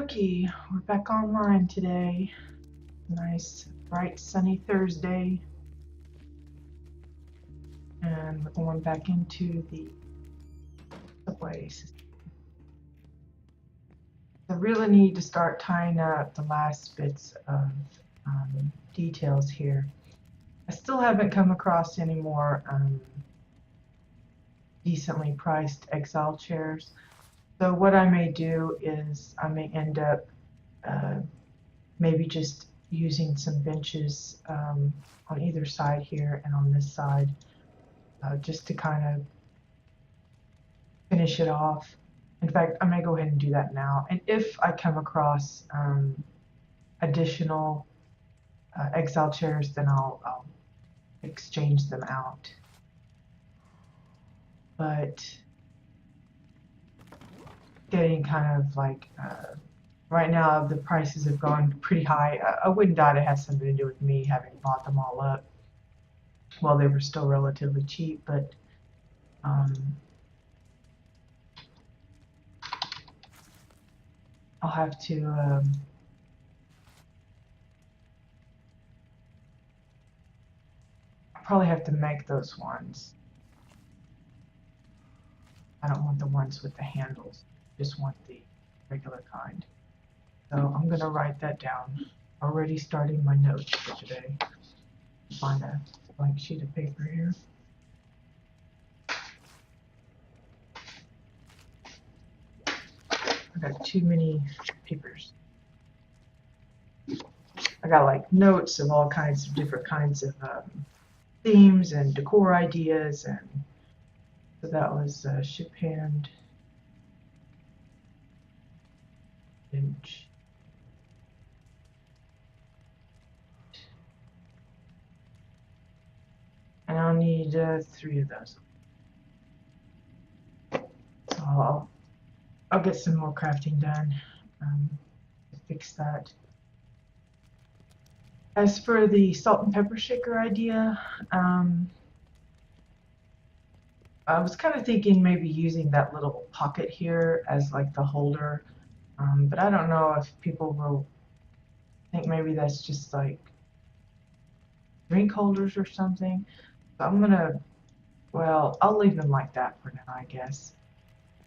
Okie, we're back online today. Nice, bright, sunny Thursday. And we're going back into the subway system. I really need to start tying up the last bits of details here. I still haven't come across any more decently priced exile chairs. So what I may do is I may end up maybe just using some benches on either side here and on this side just to kind of finish it off. In fact, I may go ahead and do that now. And if I come across additional exile chairs, then I'll exchange them out. But getting kind of like right now the prices have gone pretty high. I wouldn't doubt it has something to do with me having bought them all up while they were still relatively cheap, but I'll have to I'll probably have to make those ones. I don't want the ones with the handles, just want the regular kind. So I'm going to write that down. Already starting my notes for today. Find a blank sheet of paper here. I got too many papers. I got like notes of all kinds of different kinds of themes and decor ideas, and so that was ship hand, bench, and I'll need 3 of those. So I'll get some more crafting done to fix that. As for the salt and pepper shaker idea, I was kind of thinking maybe using that little pocket here as like the holder, but I don't know if people will think maybe that's just like drink holders or something. So I'm gonna, well, I'll leave them like that for now, I guess.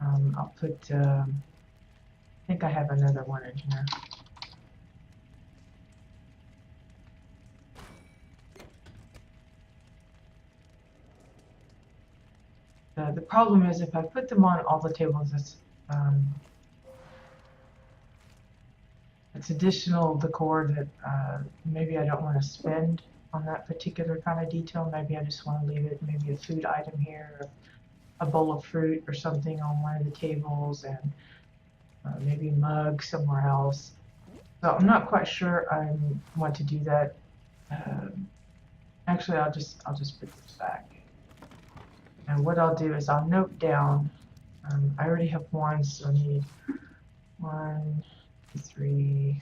I'll put, I think I have another one in here. The problem is if I put them on all the tables, it's additional decor that maybe I don't want to spend on that particular kind of detail. Maybe I just want to leave it, maybe a food item here, or a bowl of fruit or something on one of the tables, and maybe a mug somewhere else. So I'm not quite sure I want to do that. Actually, I'll just put this back. And what I'll do is I'll note down. I already have one, so I need 1, 2, 3,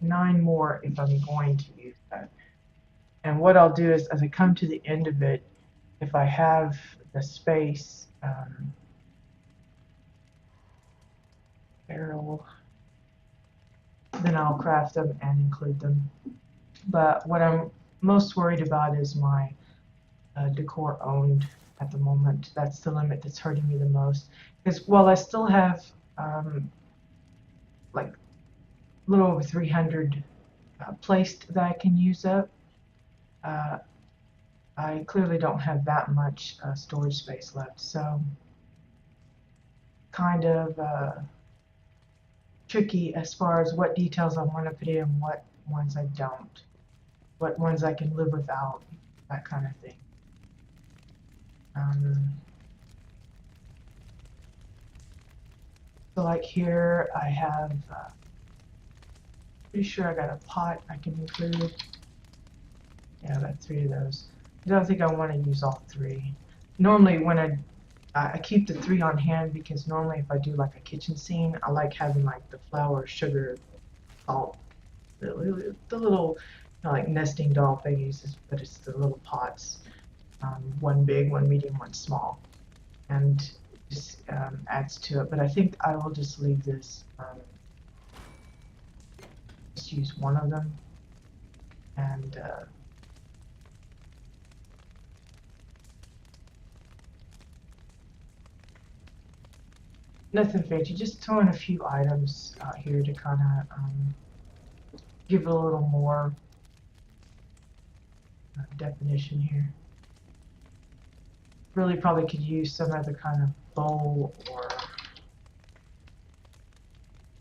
9 more if I'm going to use that. And what I'll do is, as I come to the end of it, if I have the space, barrel, then I'll craft them and include them. But what I'm most worried about is my decor owned at the moment. That's the limit that's hurting me the most. Because while I still have like a little over 300 placed that I can use up, I clearly don't have that much storage space left. So kind of tricky as far as what details I want to put in, what ones I don't, what ones I can live without, that kind of thing. So like here I have, pretty sure I got a pot I can include. Yeah, I got 3 of those. I don't think I want to use all 3. Normally when I keep the 3 on hand, because normally if I do like a kitchen scene, I like having like the flour, sugar, salt, the little, you know, like nesting doll thingies, but it's the little pots. 1 big, 1 medium, 1 small. And just adds to it. But I think I will just leave this, just use one of them, and nothing fancy, just throwing a few items out here to kind of give it a little more definition here. Really probably could use some other kind of bowl or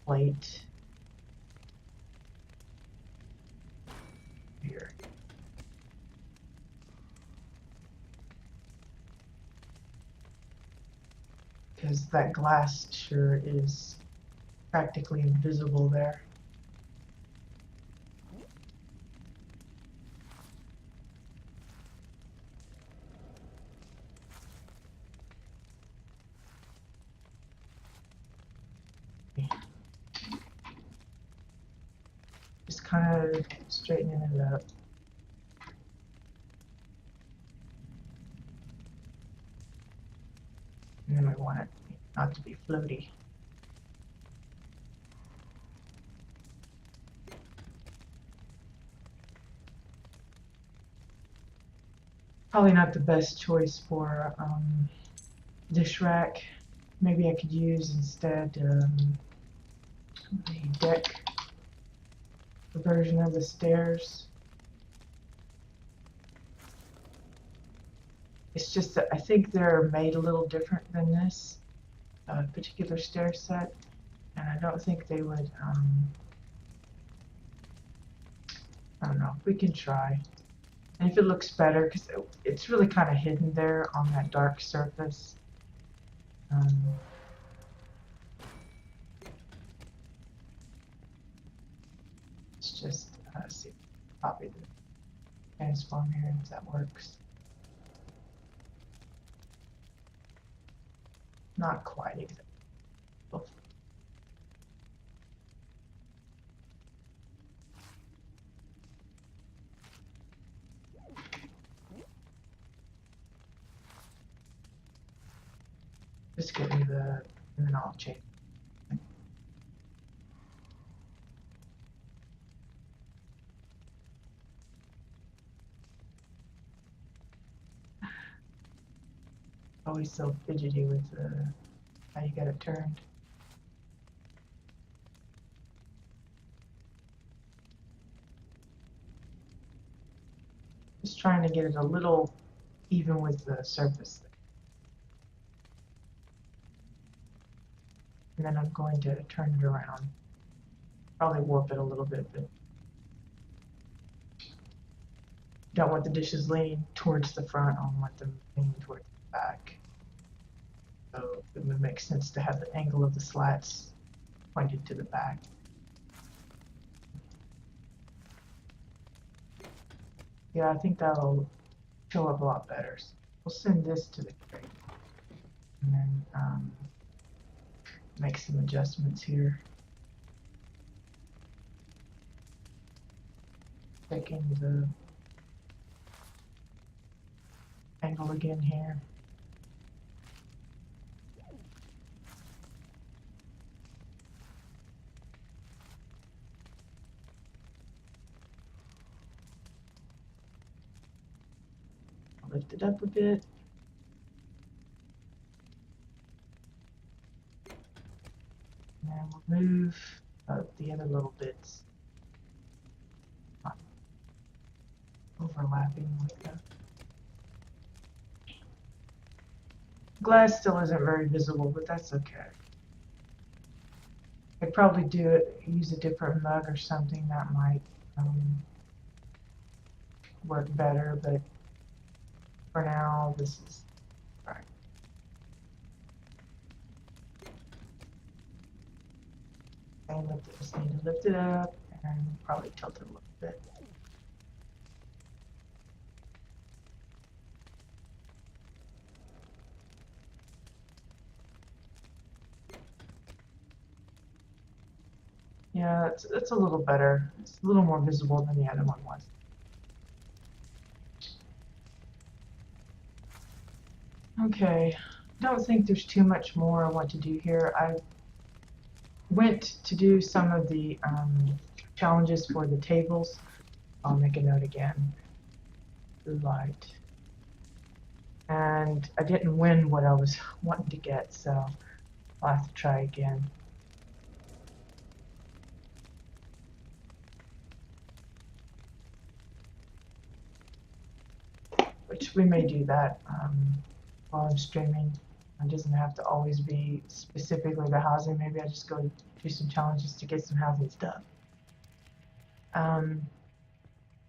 plate here. Because that glass sure is practically invisible there. Just kind of straightening it up. And then we want it not to be floaty. Probably not the best choice for dish rack. Maybe I could use instead a deck version of the stairs. It's just that I think they're made a little different than this particular stair set, and I don't think they would, I don't know, we can try. And if it looks better, because it's really kind of hidden there on that dark surface. Let's just see, copy the transform here if that works. Not quite exactly. Just give me the, and then I'll change. Always so fidgety with how you got it turned. Just trying to get it a little even with the surface. And then I'm going to turn it around. Probably warp it a little bit, but don't want the dishes leaning towards the front. I want them leaning towards the back. So it would make sense to have the angle of the slats pointed to the back. Yeah, I think that'll show up a lot better. So we'll send this to the crate and then make some adjustments here. Checking the angle again here. Lift it up a bit. And we'll move the other little bits overlapping like that. Glass still isn't very visible, but that's okay. I'd probably use a different mug or something that might work better, but for now, this is right. And just need to lift it up and probably tilt it a little bit. Yeah, it's a little better. It's a little more visible than the other one was. Okay, don't think there's too much more I want to do here. I went to do some of the challenges for the tables. I'll make a note again. Blue light. And I didn't win what I was wanting to get, so I'll have to try again. Which we may do that while I'm streaming. It doesn't have to always be specifically the housing. Maybe I just go do some challenges to get some housing stuff.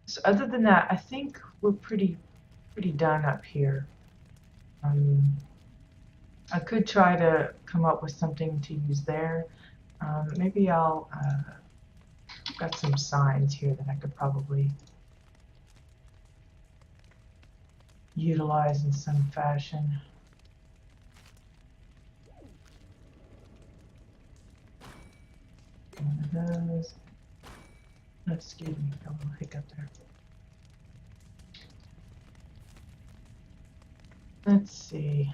So other than that, I think we're pretty done up here. I could try to come up with something to use there. Maybe I'll got some signs here that I could probably utilize in some fashion. One of those. Excuse me, a little hiccup there. Let's see.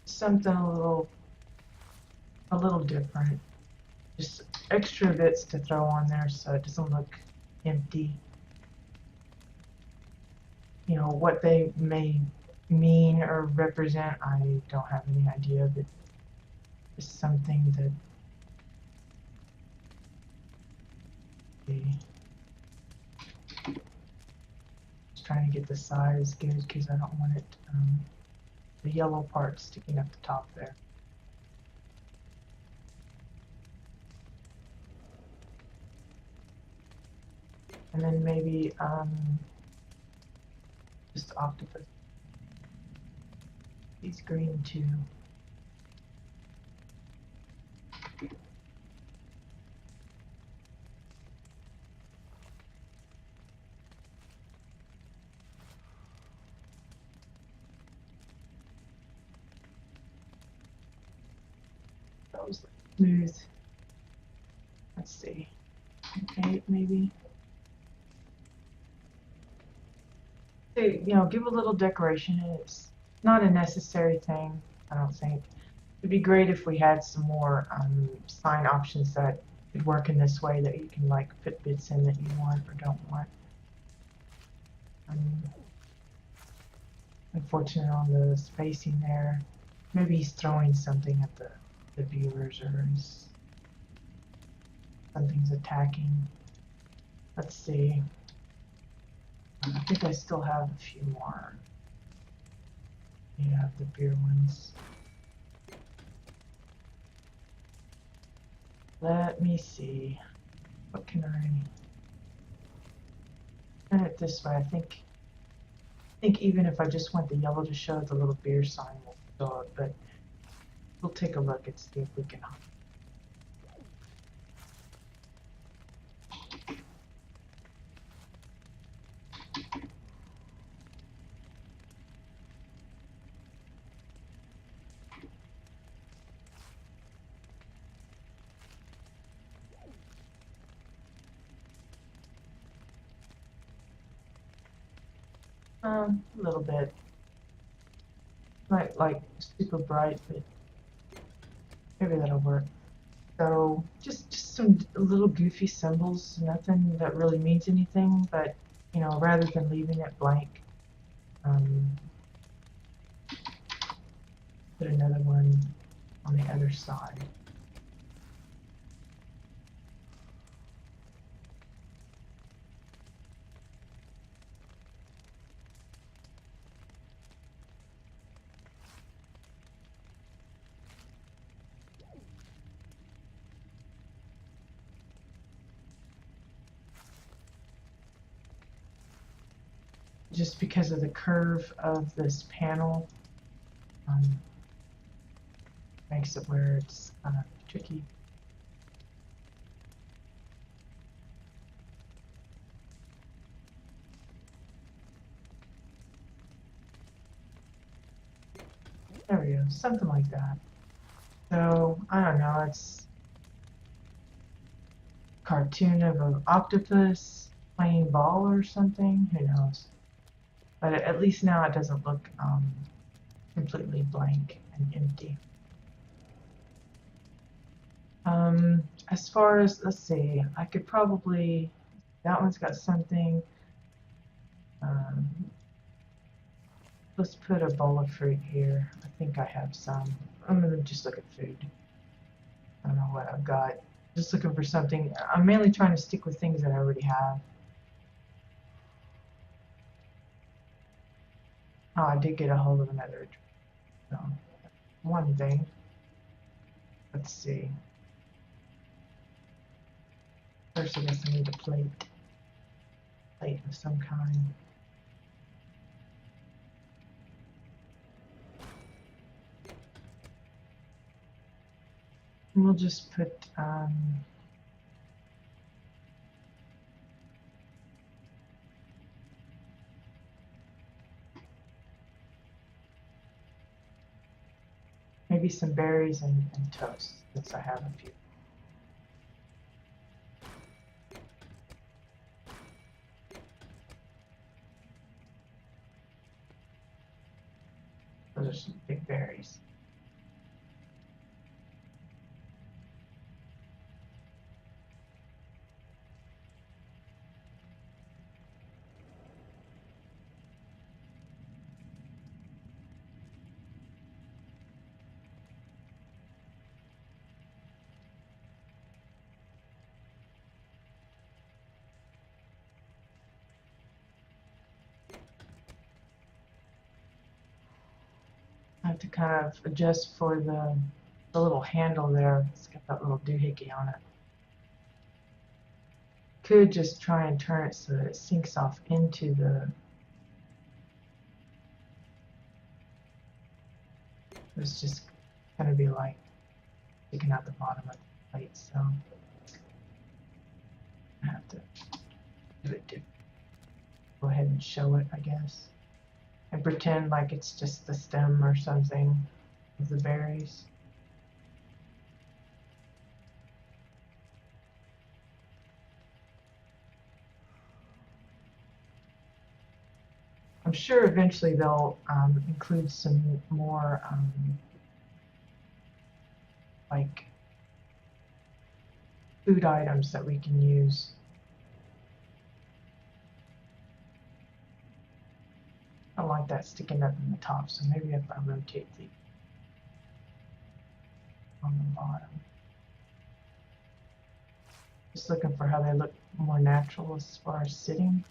Something a little different. Just extra bits to throw on there so it doesn't look empty. You know, what they may mean or represent, I don't have any idea, but it's something that just trying to get the size good because I don't want it the yellow part sticking up the top there. And then maybe just octopus. He's green too. That was smooth. Let's see. 8 maybe. So, you know, give a little decoration. It's not a necessary thing, I don't think. It'd be great if we had some more sign options that could work in this way, that you can like put bits in that you want or don't want. Unfortunate on the spacing there. Maybe he's throwing something at the viewers, or something's attacking. Let's see. I think I still have a few more. Yeah, the beer ones. Let me see. What can I turn it this way? I think even if I just want the yellow to show, the little beer sign will show it, but we'll take a look and see if we can. A little bit. Not like super bright, but maybe that'll work. So just some little goofy symbols, nothing that really means anything, but you know, rather than leaving it blank, put another one on the other side. Just because of the curve of this panel, makes it where it's kind of tricky. There we go, something like that. So, I don't know, it's a cartoon of an octopus playing ball or something, who knows. But at least now it doesn't look completely blank and empty. As far as, let's see, I could probably, that one's got something. Um, let's put a bowl of fruit here. I think I have some. I'm gonna just look at food. I don't know what I've got. Just looking for something. I'm mainly trying to stick with things that I already have. Oh, I did get a hold of another. So, one thing. Let's see. First, I guess I need a plate. Plate of some kind. And we'll just put maybe some berries and toast, since I have a few. Those are some big berries. I have to kind of adjust for the little handle there. It's got that little doohickey on it. Could just try and turn it so that it sinks off into the. It's just going to be like sticking out the bottom of the plate, so I have to do it to go ahead and show it, I guess, and pretend like it's just the stem or something of the berries. I'm sure eventually they'll include some more like food items that we can use. I don't like that sticking up in the top, so maybe if I rotate the on the bottom. Just looking for how they look more natural as far as sitting.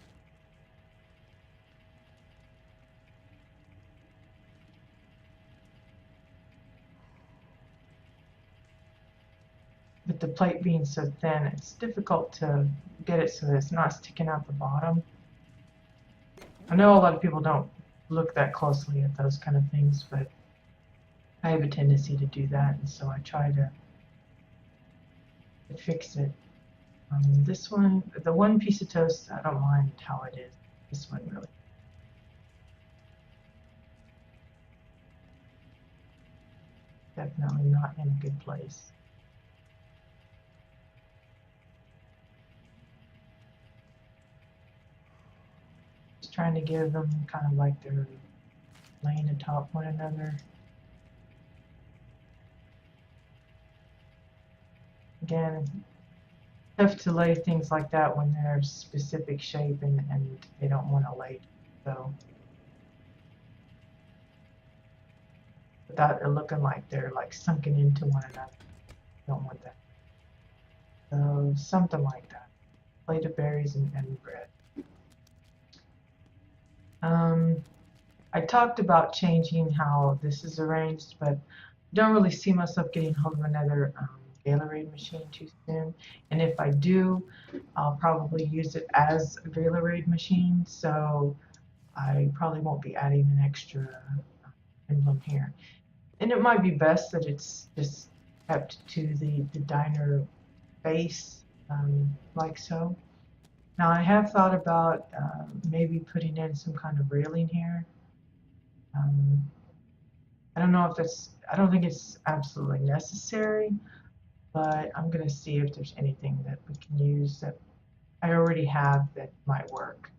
But the plate being so thin, it's difficult to get it so that it's not sticking out the bottom. I know a lot of people don't look that closely at those kind of things, but I have a tendency to do that, and so I try to fix it. This one, the one piece of toast, I don't mind how it is. This one really. Definitely not in a good place. Just trying to give them kind of like they're laying atop one another. Again, tough to lay things like that when they're specific shape and they don't want to lay. So without it looking like they're like sunken into one another. Don't want that. So something like that. Plate of berries and bread. I talked about changing how this is arranged, but don't really see myself getting hold of another Gatorade machine too soon. And if I do, I'll probably use it as a Gatorade machine, so I probably won't be adding an extra emblem here. And it might be best that it's just kept to the diner base, like so. Now I have thought about maybe putting in some kind of railing here. Um, I don't know if I don't think it's absolutely necessary, but I'm going to see if there's anything that we can use that I already have that might work.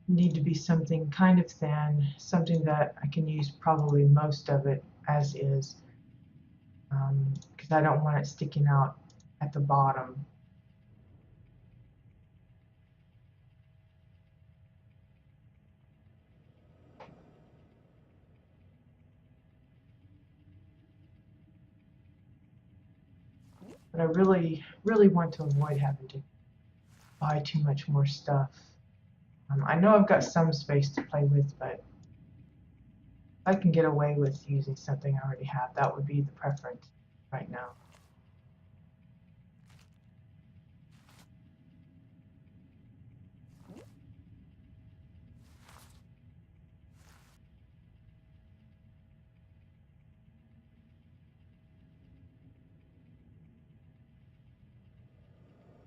Need to be something kind of thin, something that I can use probably most of it as is, because I don't want it sticking out at the bottom. But I really, really want to avoid having to buy too much more stuff. I know I've got some space to play with, but if I can get away with using something I already have, that would be the preference right now.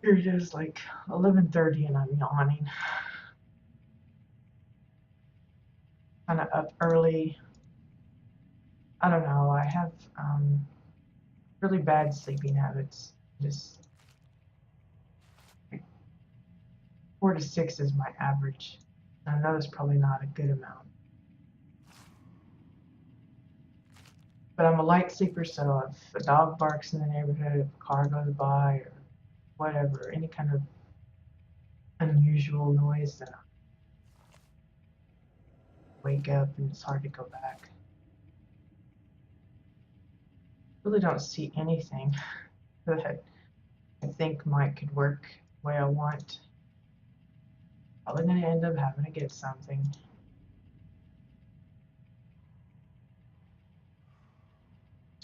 Here it is, like 11:30, and I'm yawning. Kind of up early. I don't know. I have really bad sleeping habits. Just 4 to 6 is my average. I know it's probably not a good amount. But I'm a light sleeper, so if a dog barks in the neighborhood, if a car goes by, or whatever, any kind of unusual noise, then I wake up and it's hard to go back. Really don't see anything that I think could work the way I want. Probably gonna end up having to get something.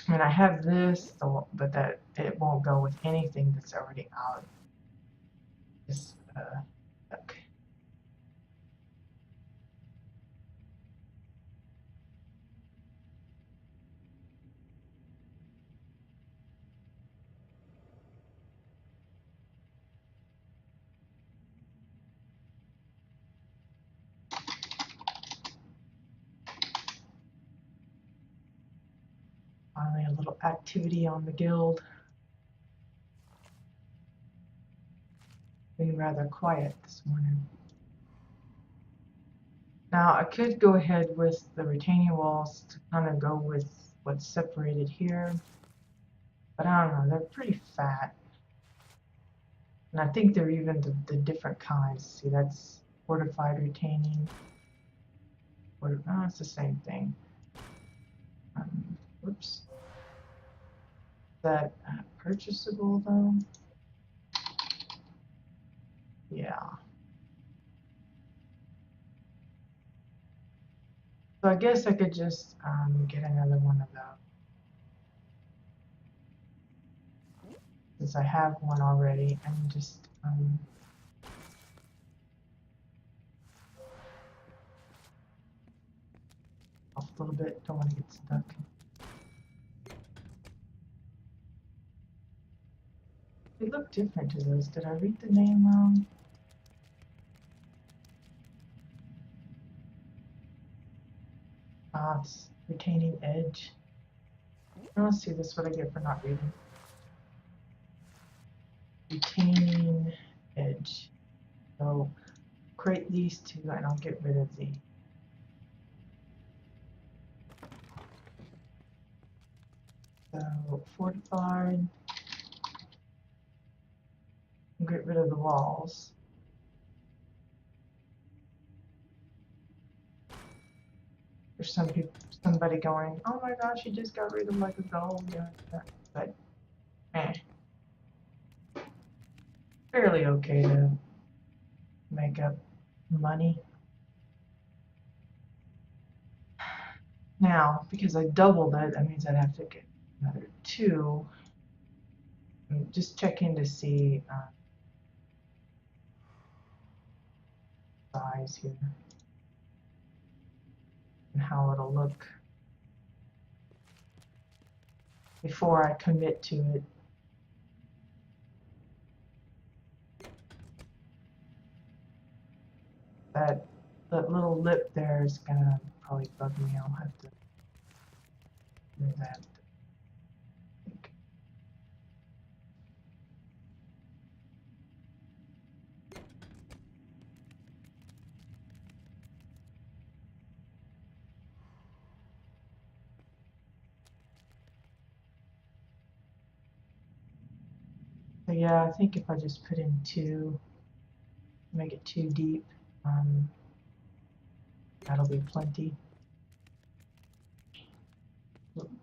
I mean, I have this, but that it won't go with anything that's already out. Just okay. Finally, a little activity on the guild. Being rather quiet this morning. Now, I could go ahead with the retaining walls to kind of go with what's separated here, but I don't know, they're pretty fat. And I think they're even the different kinds. See, that's fortified retaining. Oh, it's the same thing. Whoops. Is that purchasable though? Yeah. So I guess I could just get another one of those. Since I have one already, and just off a little bit, don't want to get stuck. They look different to those. Did I read the name wrong? Ah, it's retaining edge. Oh, let's see, this is what I get for not reading. Retaining edge. So create these two and I'll get rid of the so fortified. Get rid of the walls. There's somebody going, oh my gosh, you just got rid of like a gold. Yeah, but fairly okay to make up money. Now, because I doubled it, that means I'd have to get another 2. I'm just checking to see size here and how it'll look before I commit to it. that little lip there is gonna probably bug me. I'll have to do that. So yeah, I think if I just put in two, make it too deep, um, that'll be plenty.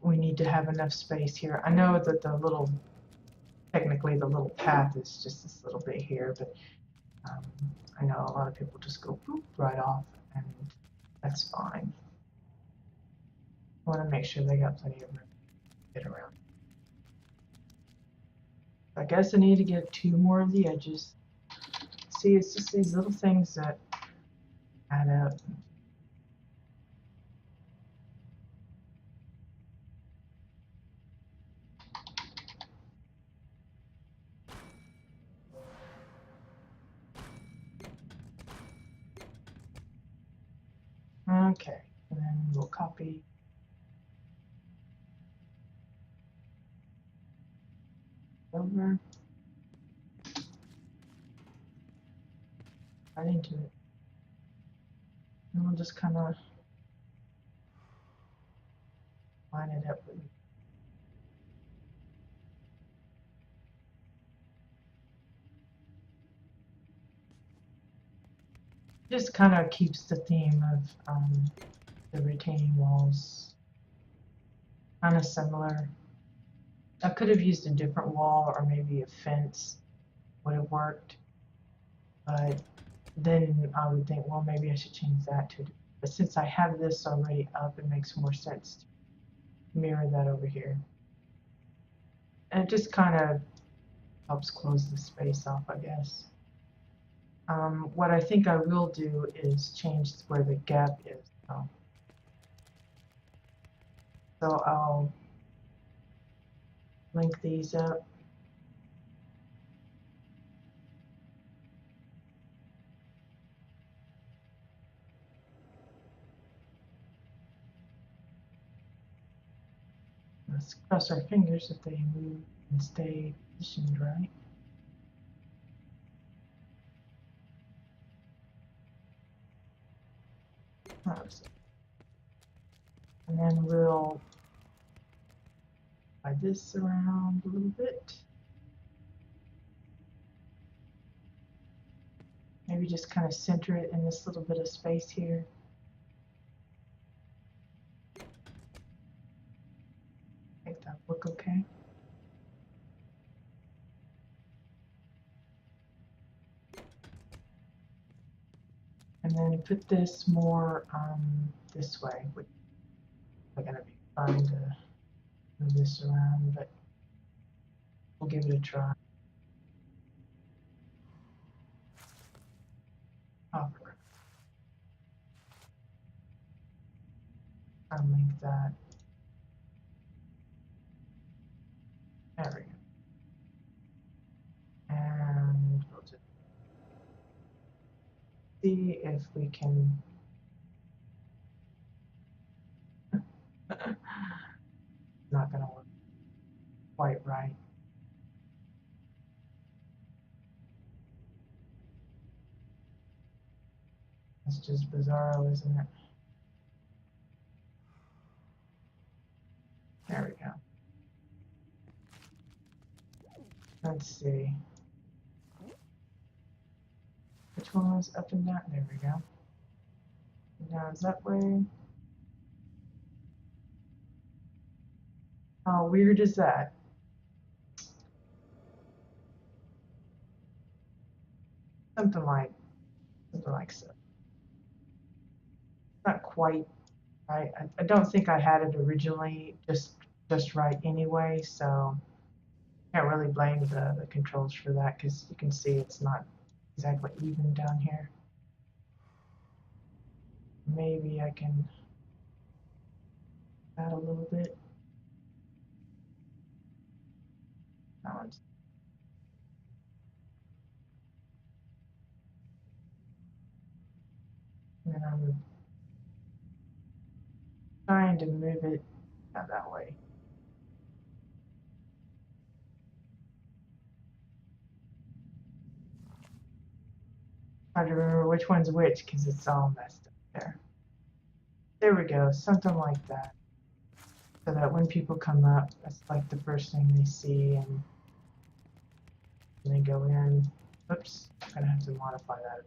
We need to have enough space here. I know that technically the little path is just this little bit here, but um, I know a lot of people just go boop right off, and that's fine. I want to make sure they got plenty of room to get around. I guess I need to get two more of the edges. See, it's just these little things that add up. Okay, and then we'll copy over right into it. And we'll just kind of line it up with just kind of keeps the theme of the retaining walls kind of similar. I could have used a different wall or maybe a fence would have worked, but then I would think, well, maybe I should change that to. But since I have this already up, it makes more sense to mirror that over here. And it just kind of helps close the space off, I guess. What I think I will do is change where the gap is. So I'll link these up. Let's cross our fingers that they move and stay positioned right. And then we'll slide this around a little bit. Maybe just kind of center it in this little bit of space here. Make that look okay. And then put this more this way, which is going to be fun to move this around, but we'll give it a try. I'll link that. There we go. And we'll just see if we can. Not going to work quite right. It's just bizarro, isn't it? There we go. Let's see. Which one was up and down? There we go. Now is that way? How weird is that? Something like so. Not quite right. I don't think I had it originally just right anyway, so can't really blame the controls for that because you can see it's not exactly even down here. Maybe I can add a little bit. Balance. And I'm trying to move it that way. Trying to remember which one's which because it's all messed up there. There we go, something like that. So that when people come up, that's like the first thing they see, and they go in. Oops, I'm gonna have to modify that.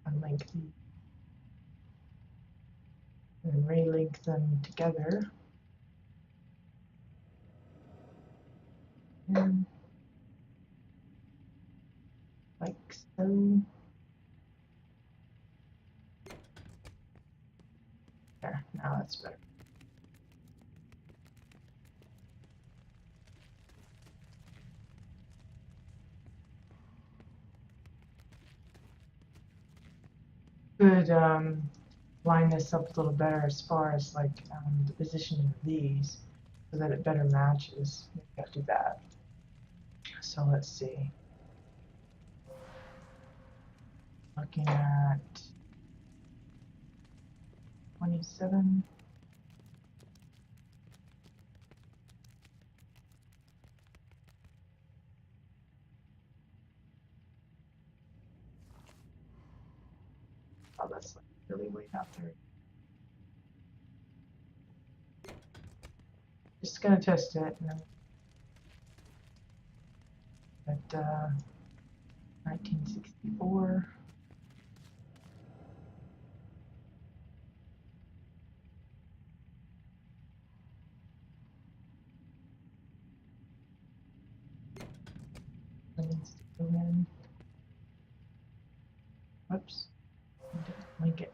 Unlink these and relink them together. And like so. There, now that's better. Could line this up a little better as far as like the positioning of these so that it better matches. Maybe I'll do that. So let's see. Looking at 27. Oh, that's like really way out there. Just gonna test it. At 1964. Needs to go in. Whoops. Link it.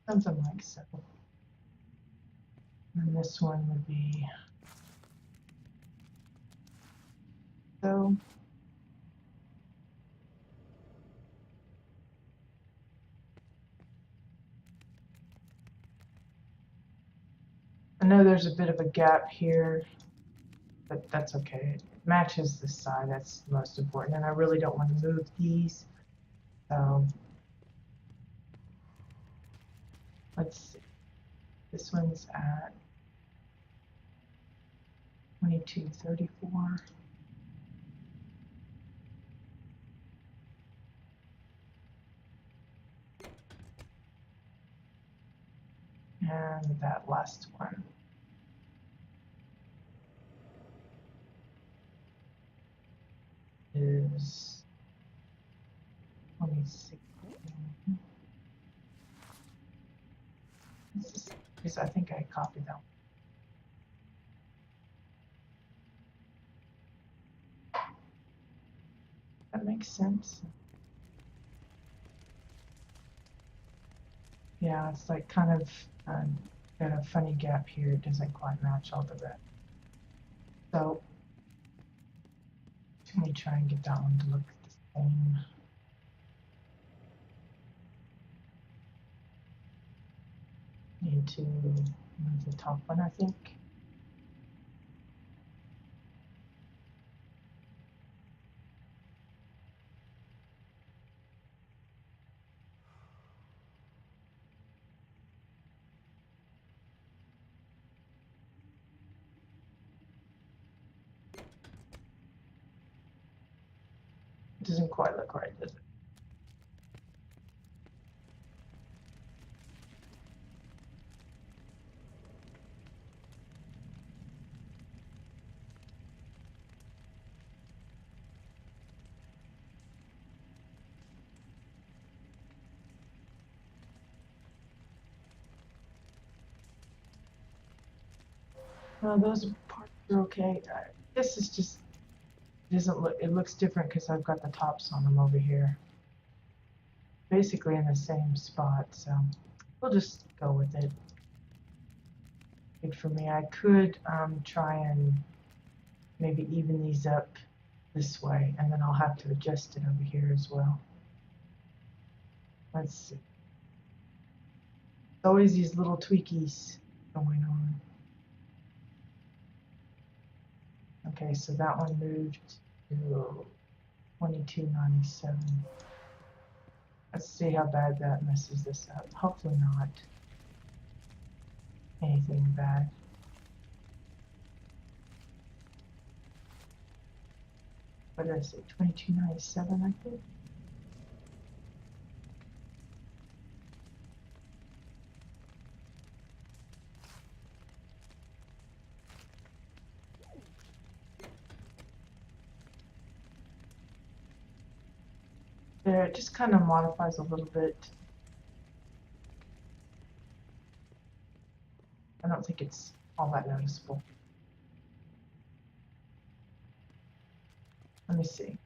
Something like so. And this one would be so. I know there's a bit of a gap here, but that's okay. It matches the side, that's most important. And I really don't want to move these. So let's see. This one's at 2234. And that last one is 26. Because I think I copied that one. That makes sense. Yeah, it's like kind of got a funny gap here. It doesn't quite match all the rest. So let me try and get that one to look the same. Need to move the top one, I think. It doesn't quite look right, does it? No, those parts are okay. This is just it doesn't look. It looks different because I've got the tops on them over here, basically in the same spot. So we'll just go with it. Good for me. I could try and maybe even these up this way, and then I'll have to adjust it over here as well. Let's see. Always these little tweakies going on. Okay, so that one moved to 2297. Let's see how bad that messes this up. Hopefully not anything bad. What did I say? 2297, I think. There, it just kind of modifies a little bit. I don't think it's all that noticeable. Let me see.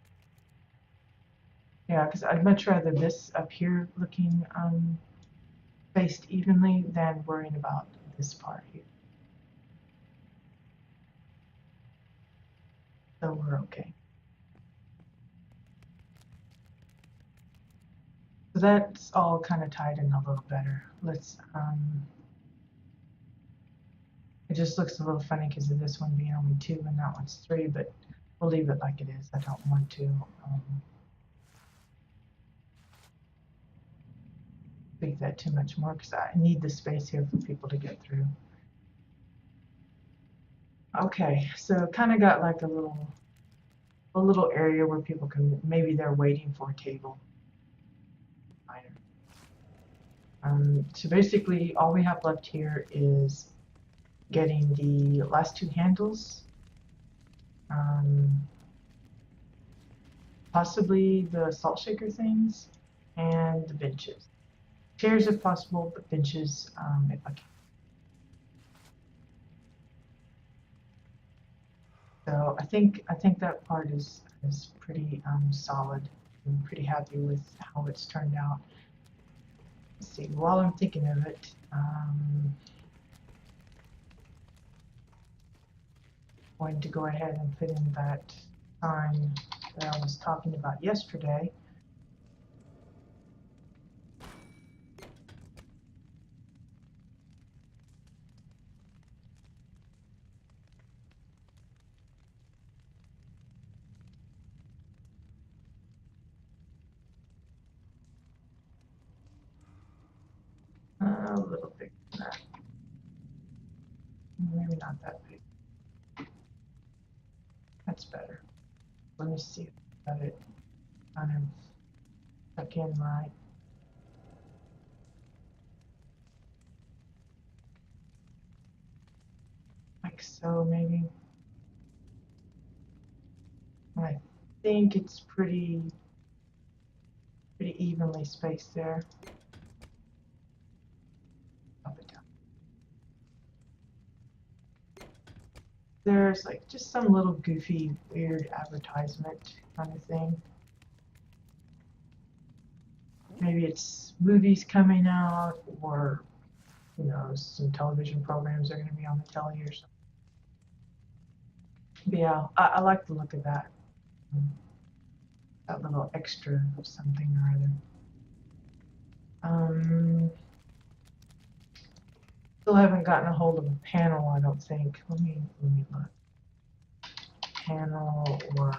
Yeah, because I'd much rather this up here looking spaced evenly than worrying about this part here. So we're okay. So that's all kind of tied in a little better. Let's, it just looks a little funny because of this one being only 2 and that one's 3, but we'll leave it like it is. I don't want to tweak that too much more because I need the space here for people to get through. Okay, so kind of got like a little area where people can, maybe they're waiting for a table. So basically all we have left here is getting the last 2 handles, possibly the salt shaker things, and the benches. Chairs if possible, but benches if I can. So I think that part is pretty solid. I'm pretty happy with how it's turned out. Let's see, while I'm thinking of it, going to go ahead and put in that sign that I was talking about yesterday. A little bigger than that. Maybe not that big. That's better. Let me see if I got it kind of stuck in right. Like so, maybe. I think it's pretty evenly spaced there. Up and down. There's like just some little goofy, weird advertisement kind of thing. Maybe it's movies coming out, or you know, some television programs are going to be on the telly or something. But yeah, I like the look of that. That little extra of something or other. Still haven't gotten a hold of a panel, I don't think. Let me look. Panel or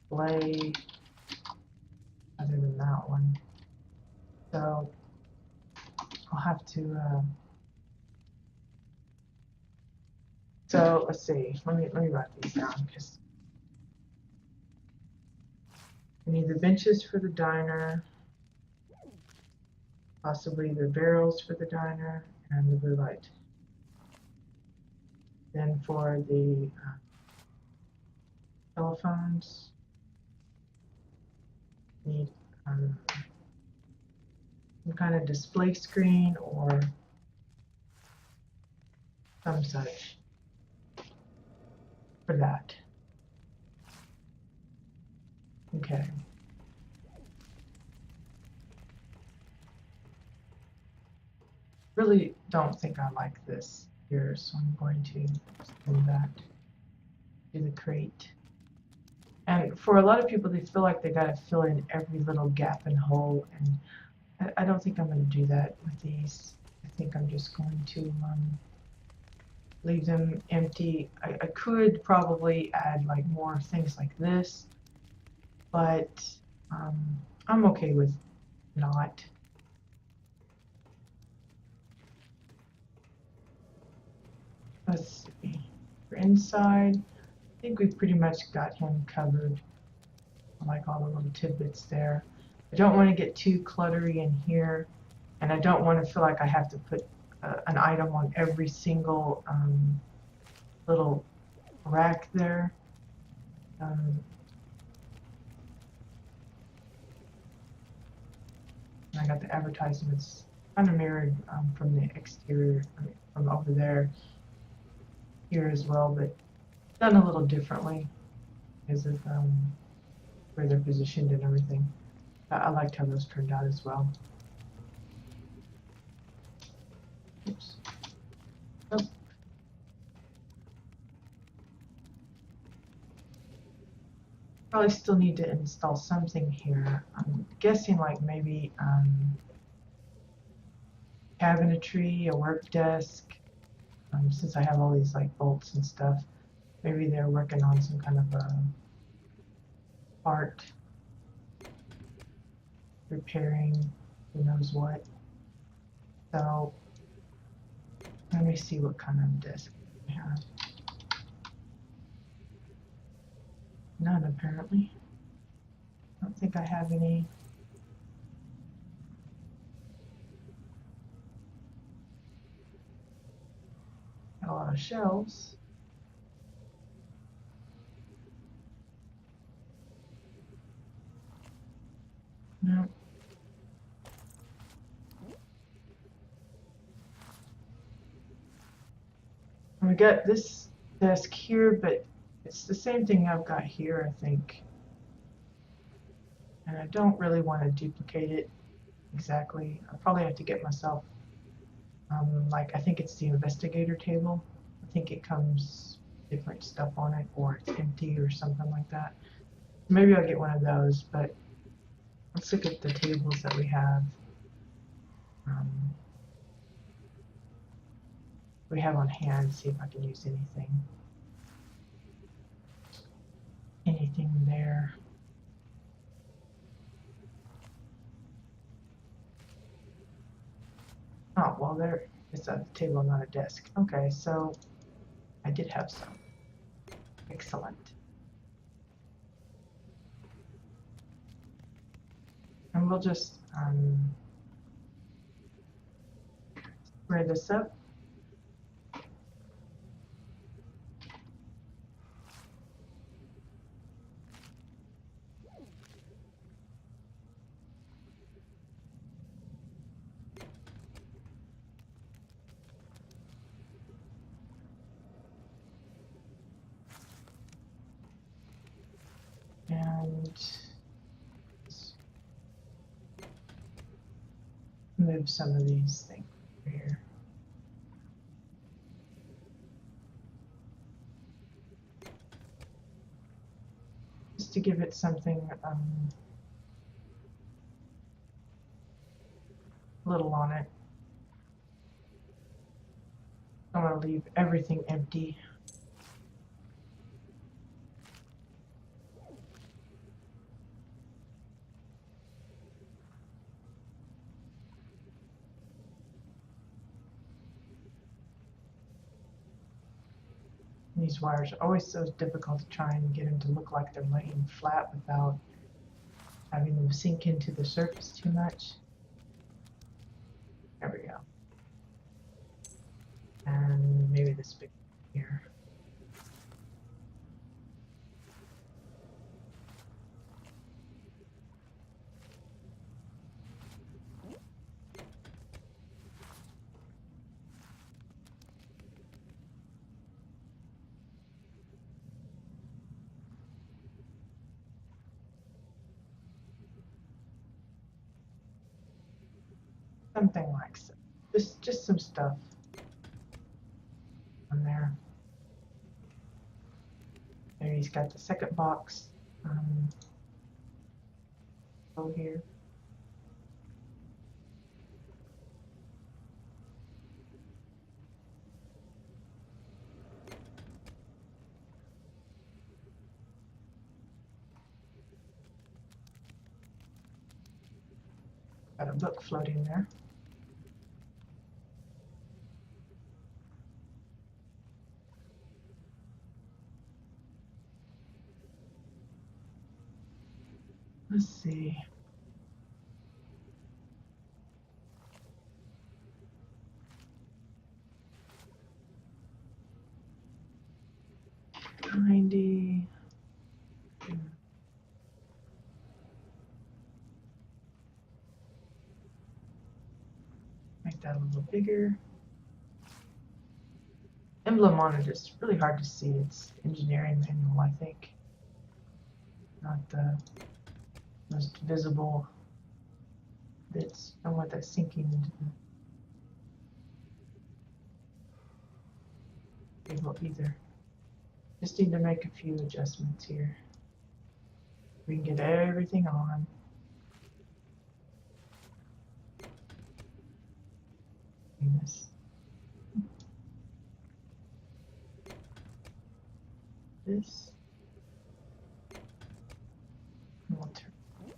play other than that one. So I'll have to so let's see. Let me write these down because we need the benches for the diner, possibly the barrels for the diner, and the blue light. Then for the telephones, need some kind of display screen or some such for that. Okay. Really don't think I like this here, so I'm going to send that to the crate. And for a lot of people, they feel like they got to fill in every little gap and hole, and I don't think I'm going to do that with these. I think I'm just going to leave them empty. I could probably add like more things like this, but um, I'm okay with not. Let's see. For inside, I think we've pretty much got him covered. I like all the little tidbits there. I don't want to get too cluttery in here, and I don't want to feel like I have to put an item on every single little rack there. Um, I got the advertisements kind of mirrored from the exterior, I mean, from over there, here as well, but done a little differently because of where they're positioned and everything. I liked how those turned out as well. Oops. Oh. Probably still need to install something here. I'm guessing like maybe cabinetry, a work desk. Since I have all these like bolts and stuff, maybe they're working on some kind of a part repairing, who knows what. So let me see what kind of desk we have. None apparently. I don't think I have any. Got a lot of shelves. No. We got this desk here, but it's the same thing I've got here, I think. And I don't really want to duplicate it exactly. I'll probably have to get myself, like, I think it's the investigator table. I think it comes different stuff on it, or it's empty or something like that. Maybe I'll get one of those, but let's look at the tables that we have. We have on hand, see if I can use anything. Anything there. Oh, well, there it's a table, not a desk. Okay, so I did have some. Excellent. And we'll just spread this up. And move some of these things over here. Just to give it something little on it. I want to leave everything empty. These wires are always so difficult to try and get them to look like they're laying flat without having them sink into the surface too much. There we go. And maybe this big here. Something like so. Just some stuff on there. There he's got the second box over here. Got a book floating there. Let's see. $90. Make that a little bigger. Emblem on it is really hard to see. It's engineering manual, I think. Not the most visible bits. I don't want that sinking into the table either. Just need to make a few adjustments here. We can get everything on. This. This. We'll turn it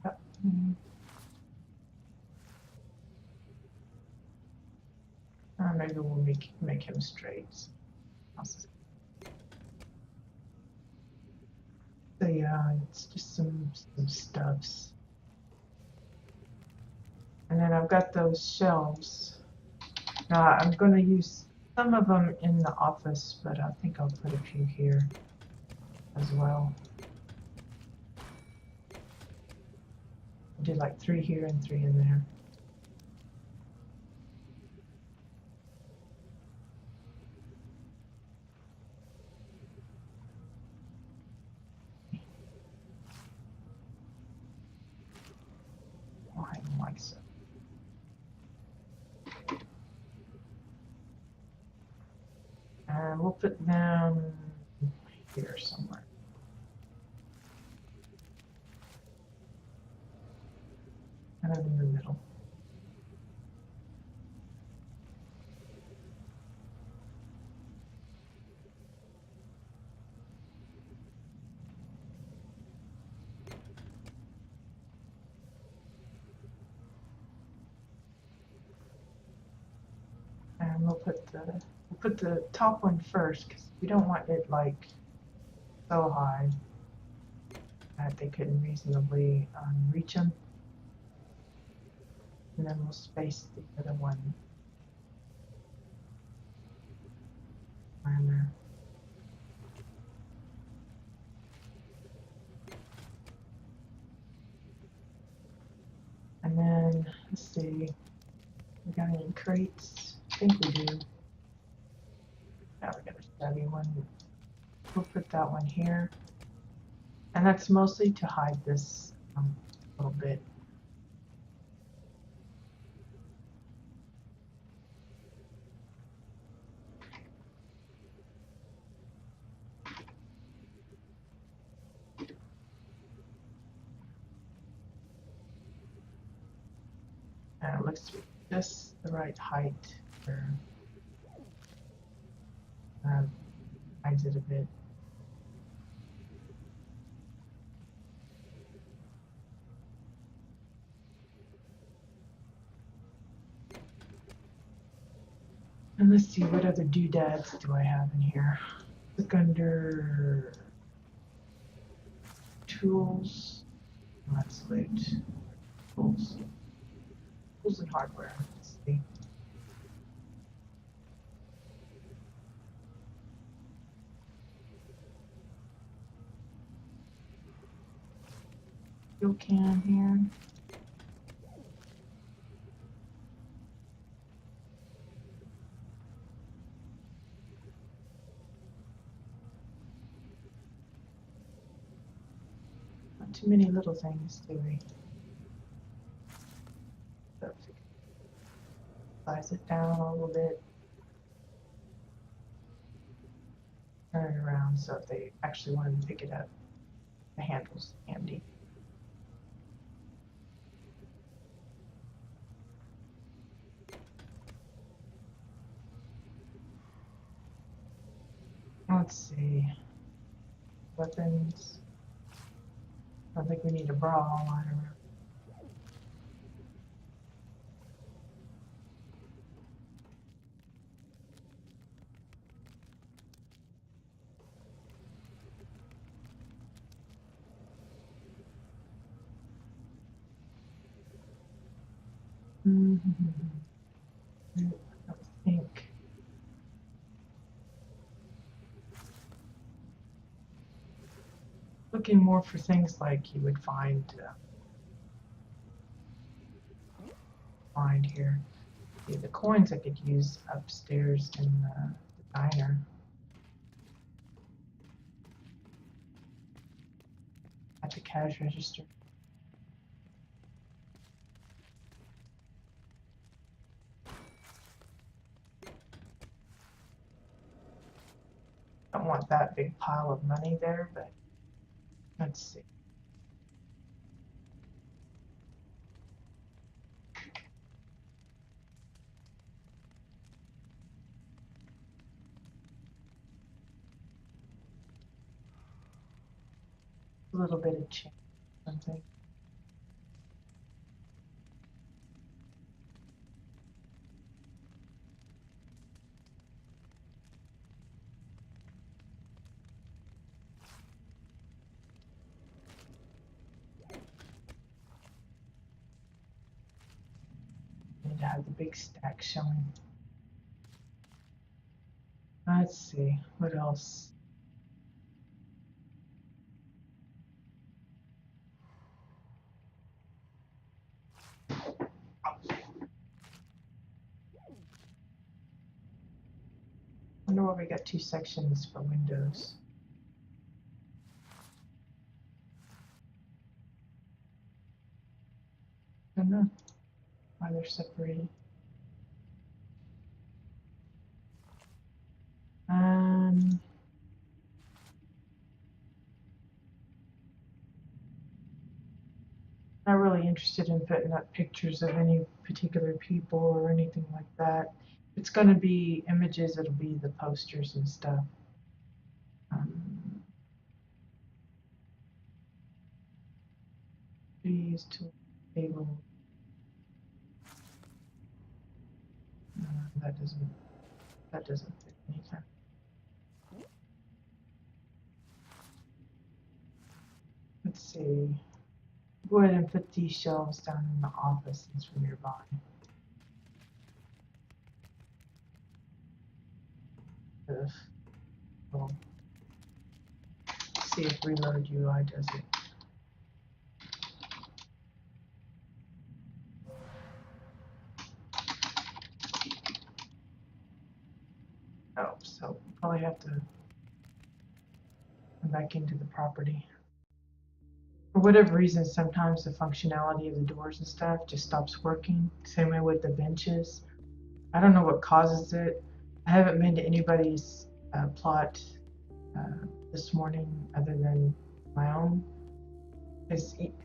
up. Maybe we'll make him straight. So yeah, it's just some stubs. And then I've got those shelves. Now I'm going to use some of them in the office, but I think I'll put a few here as well. I'll do like 3 here and 3 in there. Like so. And we'll put them here somewhere. Kind of in the middle. And we'll put the top one first because we don't want it like so high that they couldn't reasonably reach them. And then we'll space the other one around there. And then let's see, we got any crates? I think we do. Now we got a stubby one. We'll put that one here. And that's mostly to hide this little bit. And it looks to be just the right height for hides it a bit. And let's see, what other doodads do I have in here? Look under tools. Let's loot tools. Tools and hardware. Let's see. Fuel can here. Not too many little things, do we? Size it down a little bit. Turn it around so if they actually wanted to pick it up, the handle's handy. Let's see. Weapons. I don't think we need a bra. I don't know. I think looking more for things like you would find here. Yeah, the coins I could use upstairs in the diner at the cash register. Don't want that big pile of money there, but let's see. A little bit of change, something. Need to have the big stack showing. Let's see, what else? I wonder why we got two sections for windows. I don't know why they're separated. Not really interested in putting up pictures of any particular people or anything like that. If it's going to be images, it'll be the posters and stuff. These to table. That doesn't fit anything. Let's see. Go ahead and put these shelves down in the office since we're nearby. Well, see if Reload UI does it. Oh, so probably have to come back into the property. For whatever reason, sometimes the functionality of the doors and stuff just stops working. Same way with the benches. I don't know what causes it. I haven't been to anybody's plot this morning other than my own.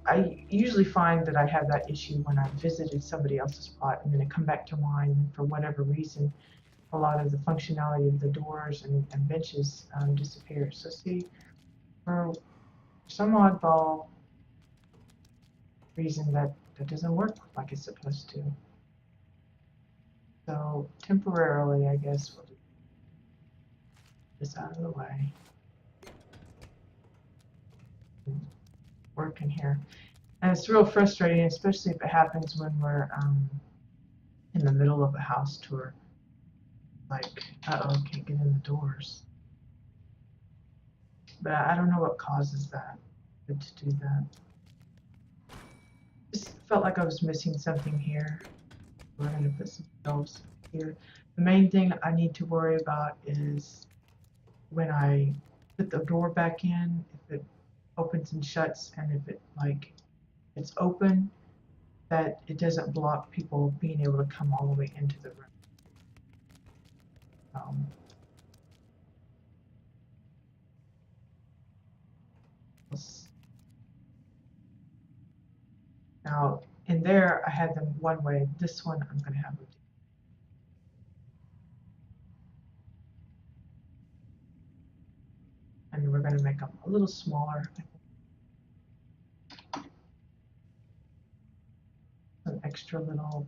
I usually find that I have that issue when I visited somebody else's plot and then I come back to mine, and for whatever reason, a lot of the functionality of the doors and benches disappears. So see, for some oddball reason that doesn't work like it's supposed to. So temporarily, I guess we'll do this out of the way. Work in here. And it's real frustrating, especially if it happens when we're in the middle of a house tour. Like, uh-oh, can't get in the doors. But I don't know what causes that, to do that. Just felt like I was missing something here. We're going to put some shelves here. The main thing I need to worry about is when I put the door back in, if it opens and shuts, and if it it's open, that it doesn't block people being able to come all the way into the room. Now, in there, I had them one way. This one, I'm going to have them. And we're going to make them a little smaller. Some extra little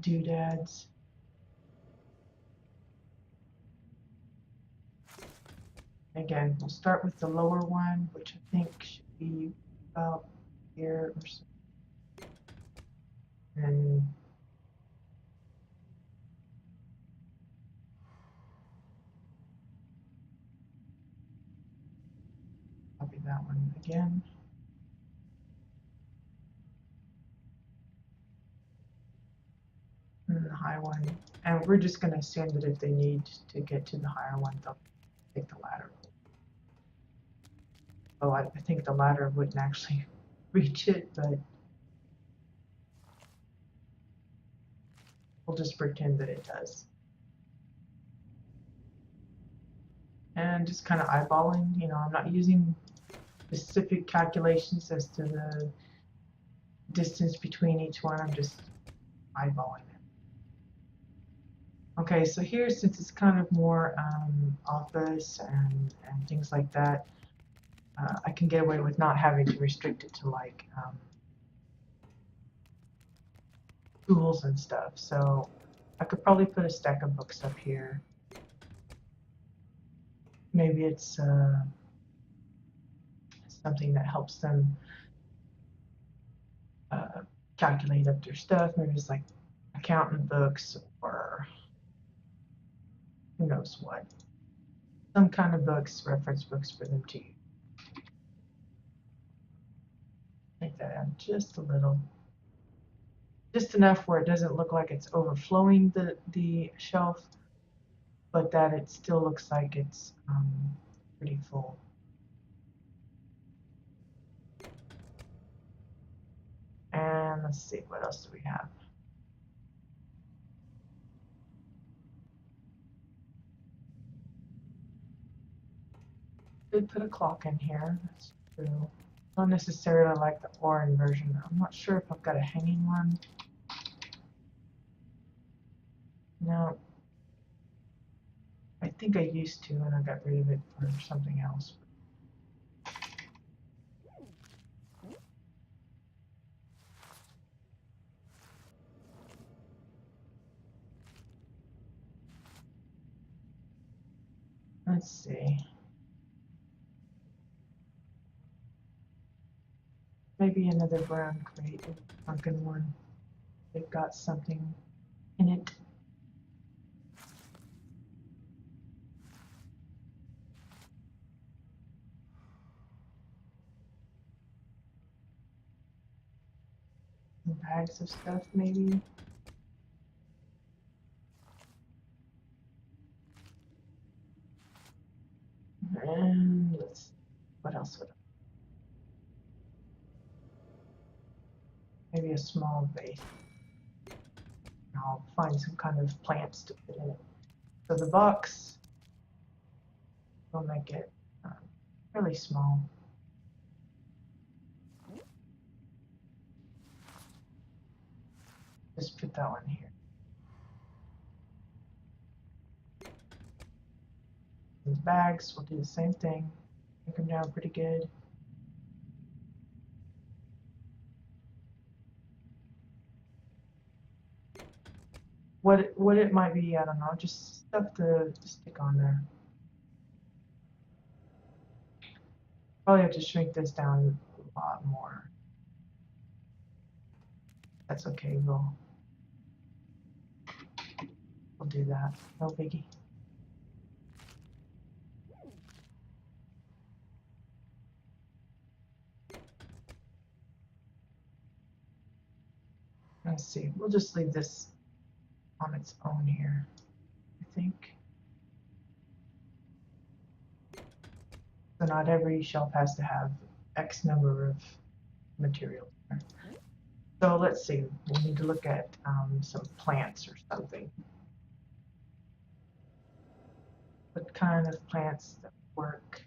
doodads. Again, we'll start with the lower one, which I think should be about again. And the high one. And we're just going to assume that if they need to get to the higher one, they'll take the ladder. Oh, I think the ladder wouldn't actually reach it, but we'll just pretend that it does. And just kind of eyeballing, you know, I'm not using specific calculations as to the distance between each one, I'm just eyeballing it. Okay, so here, since it's kind of more office and things like that, I can get away with not having to restrict it to like tools and stuff. So I could probably put a stack of books up here. Maybe it's something that helps them calculate up their stuff. Maybe it's like accountant books or who knows what. Some kind of books, reference books for them to use. Make that down just a little. Just enough where it doesn't look like it's overflowing the shelf, but that it still looks like it's pretty full. And let's see, what else do we have? Did put a clock in here, that's true. Not necessarily like the orange version. I'm not sure if I've got a hanging one. No. I think I used to and I got rid of it for something else. Let's see. Maybe another brown crate, a sunken one. They've got something in it. Some bags of stuff, maybe. And let's see, what else would maybe a small vase. I'll find some kind of plants to put in it. So the box, we'll make it really small. Just put that one here. These bags, we'll do the same thing. Make them down pretty good. What it might be, I don't know, just stuff to stick on there. Probably have to shrink this down a lot more. That's okay, we'll do that. No biggie. Let's see, we'll just leave this on its own here, I think. So not every shelf has to have X number of materials. So let's see, we need to look at some plants or something. What kind of plants that work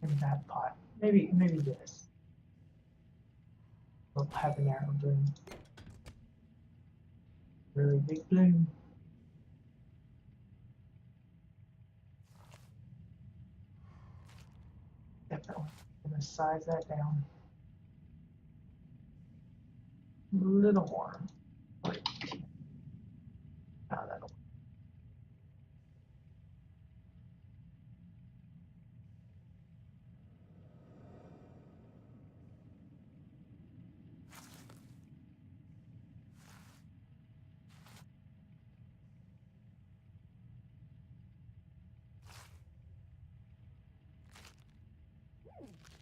in that pot? Maybe this. We'll have an arrow bloom. Really big bloom. Definitely. I'm gonna size that down. A little more. Wait. Now that'll.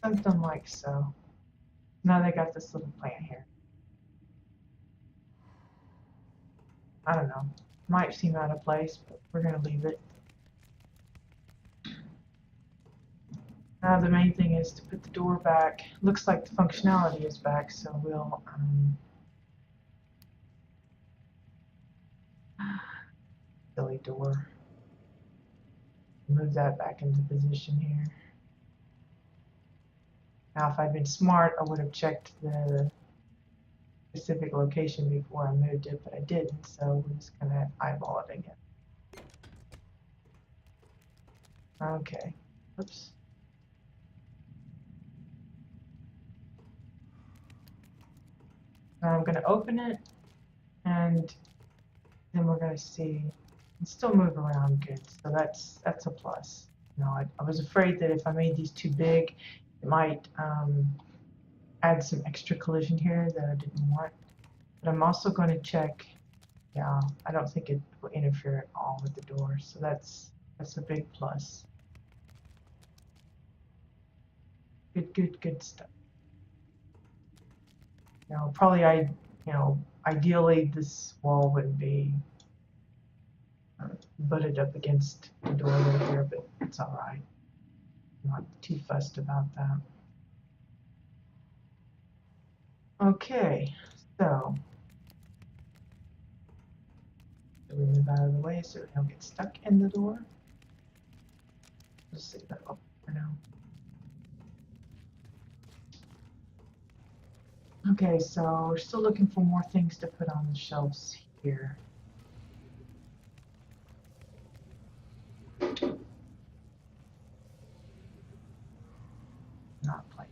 Something like so. Now they got this little plant here. I don't know. Might seem out of place, but we're gonna leave it. Now the main thing is to put the door back. Looks like the functionality is back, so we'll silly door. Move that back into position here. Now if I'd been smart, I would have checked the specific location before I moved it, but I didn't, so we're just gonna eyeball it again. Okay. Oops. Now I'm gonna open it, and then we're gonna see. It still move around good, so that's a plus. You know, I was afraid that if I made these too big, it might add some extra collision here that I didn't want. But I'm also going to check. Yeah, I don't think it will interfere at all with the door, so that's a big plus. Good stuff. You know, probably ideally this wall wouldn't be butted up against the door right here, but it's all right. I'm not too fussed about that. Okay, so we move out of the way so we don't get stuck in the door. Let's see that up for now. Okay, so we're still looking for more things to put on the shelves here. Not playing.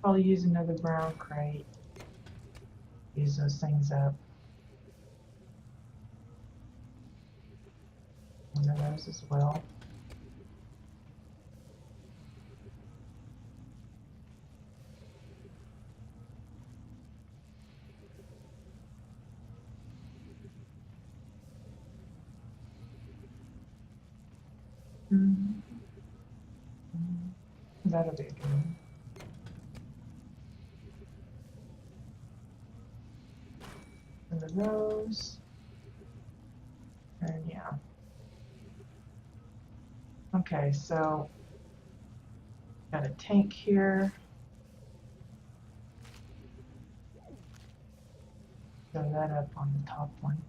Probably use another brown crate. Use those things up. One of those as well. That'll be good. One of those. And yeah. Okay, so got a tank here. Throw that up on the top one.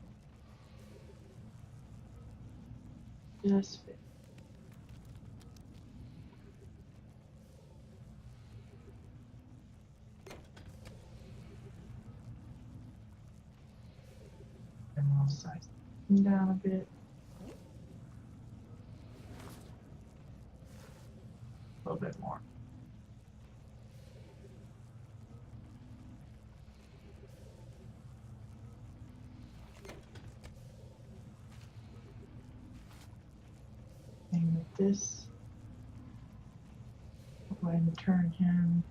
Just fit. And we'll size them down a bit. A little bit more. Same with this. I'll go ahead and turn him.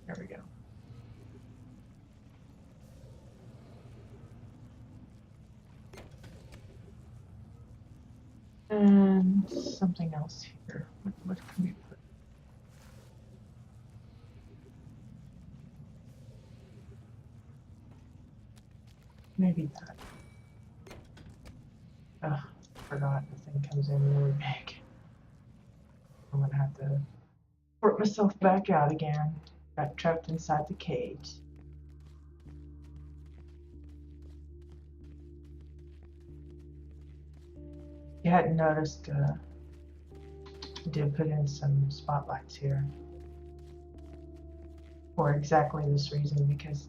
There we go. And something else here. What can we put? Maybe that. Ugh, forgot the thing comes in really big. I'm gonna have to work myself back out again. Got trapped inside the cage. You hadn't noticed, I did put in some spotlights here for exactly this reason, because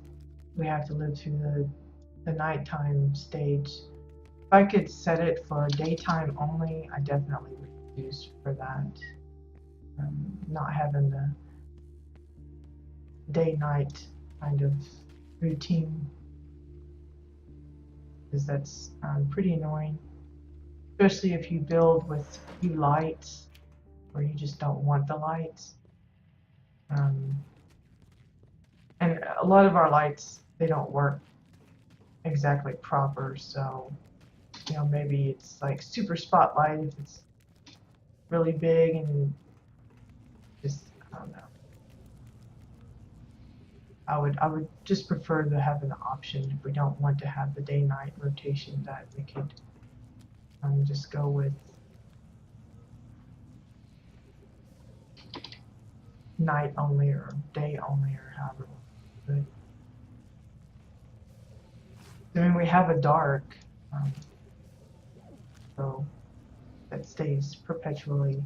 we have to live through the nighttime stage. If I could set it for daytime only, I definitely would use for that. not having the day-night kind of routine, because that's pretty annoying, especially if you build with few lights or you just don't want the lights. And a lot of our lights, they don't work exactly proper, so maybe it's like super spotlight if it's really big, and just, I don't know. I would just prefer to have an option if we don't want to have the day-night rotation, that we could just go with night only or day only, or however. But, I mean, we have a dark, so that stays perpetually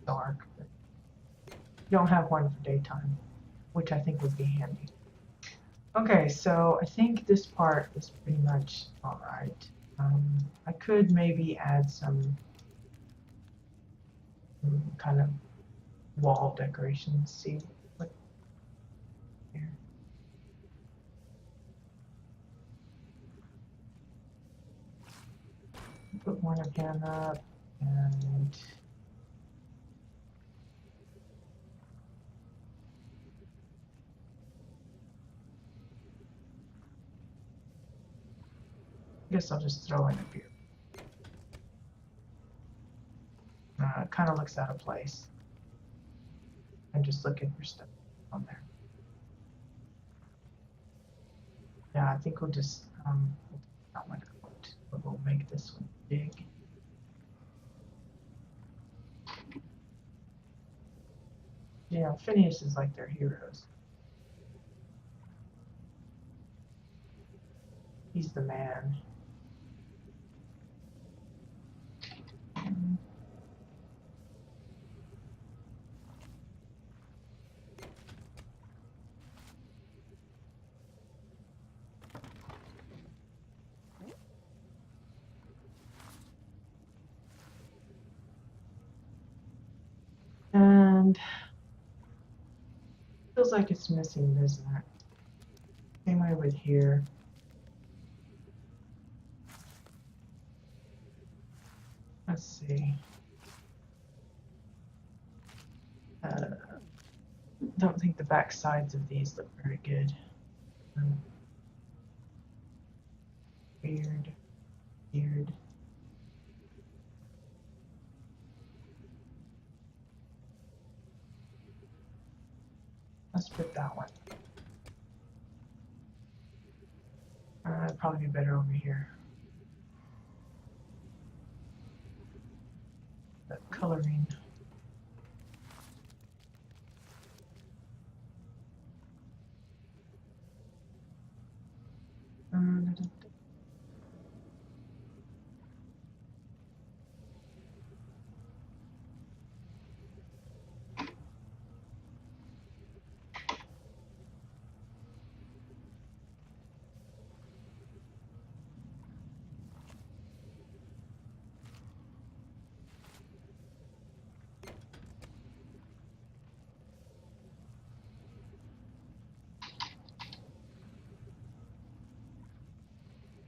dark. But you don't have one for daytime, which I think would be handy. Okay, so I think this part is pretty much all right. I could maybe add some kind of wall decorations. See what here. Put one of him up, and I guess I'll just throw in a few. It kind of looks out of place. I'm just looking for stuff on there. Yeah, I think we'll just not one out, but we'll make this one big. Yeah, Phineas is like their heroes. He's the man. And feels like it's missing, doesn't it? Same way with here. Let's see. Don't think the back sides of these look very good. Weird, weird. Let's put that one. It'd probably be better over here. The coloring.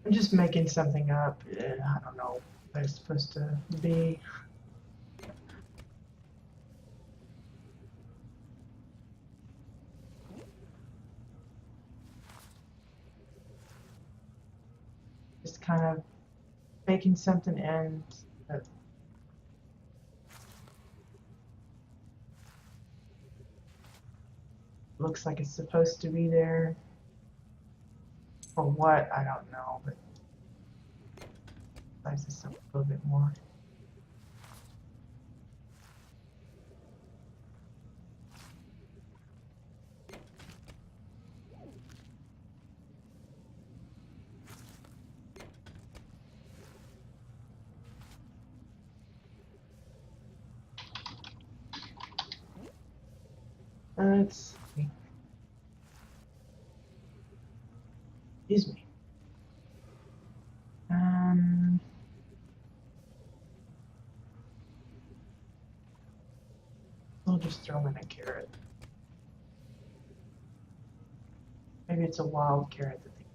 I'm just making something up. I don't know what it's supposed to be. Just kind of making something in that looks like it's supposed to be there. For what, I don't know, but size this up a little bit more. Let's see. Excuse me. just throw in a carrot. Maybe it's a wild carrot that they.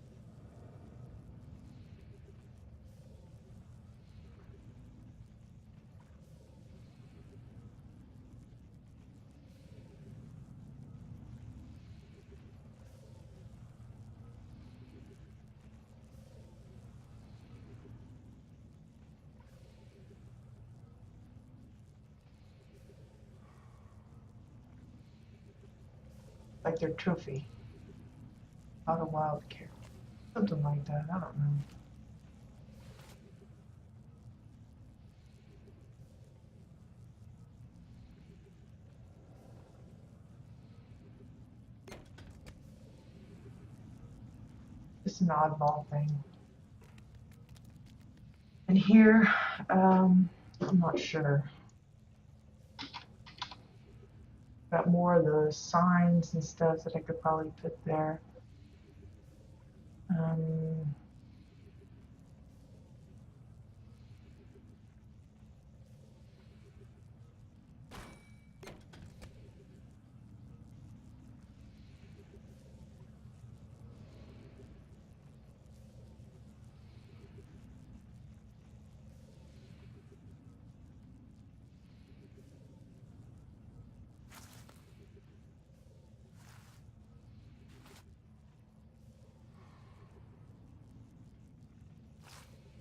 Like their trophy. Not a wild carrot. Something like that. I don't know. It's an oddball thing. And here, I'm not sure. Got more of the signs and stuff that I could probably put there.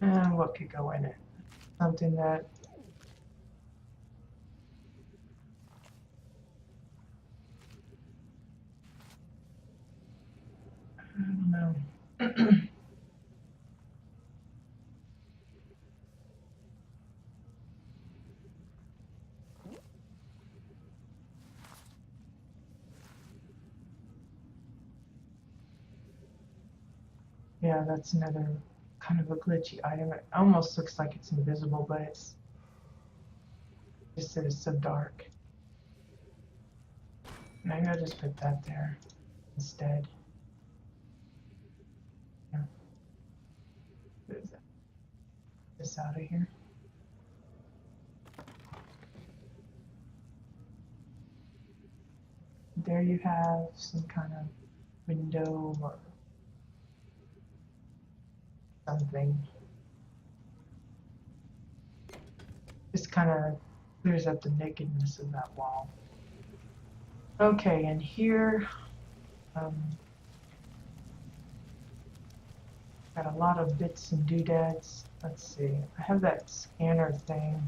And what could go in it? Something that I don't know. Yeah, that's another kind of a glitchy item. It almost looks like it's invisible, but it's just that it's so dark. Maybe I'll just put that there instead. Yeah. Move this out of here. There you have some kind of window or something. Just kind of clears up the nakedness of that wall. Okay, and here, got a lot of bits and doodads. Let's see, I have that scanner thing.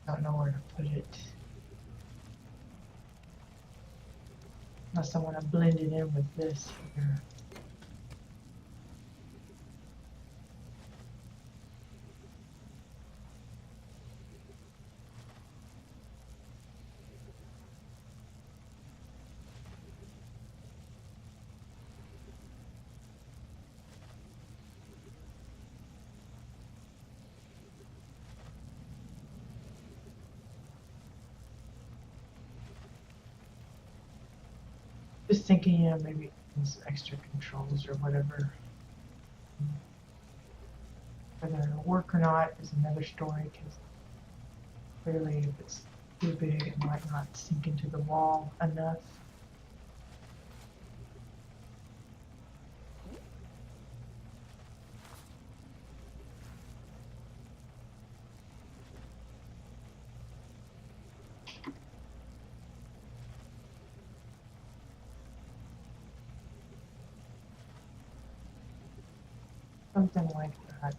Don't know where to put it. Unless I want to blend it in with this here. Just thinking, you know, maybe some extra controls or whatever. Whether it'll work or not is another story, because clearly if it's too big, it might not sink into the wall enough. Something like that.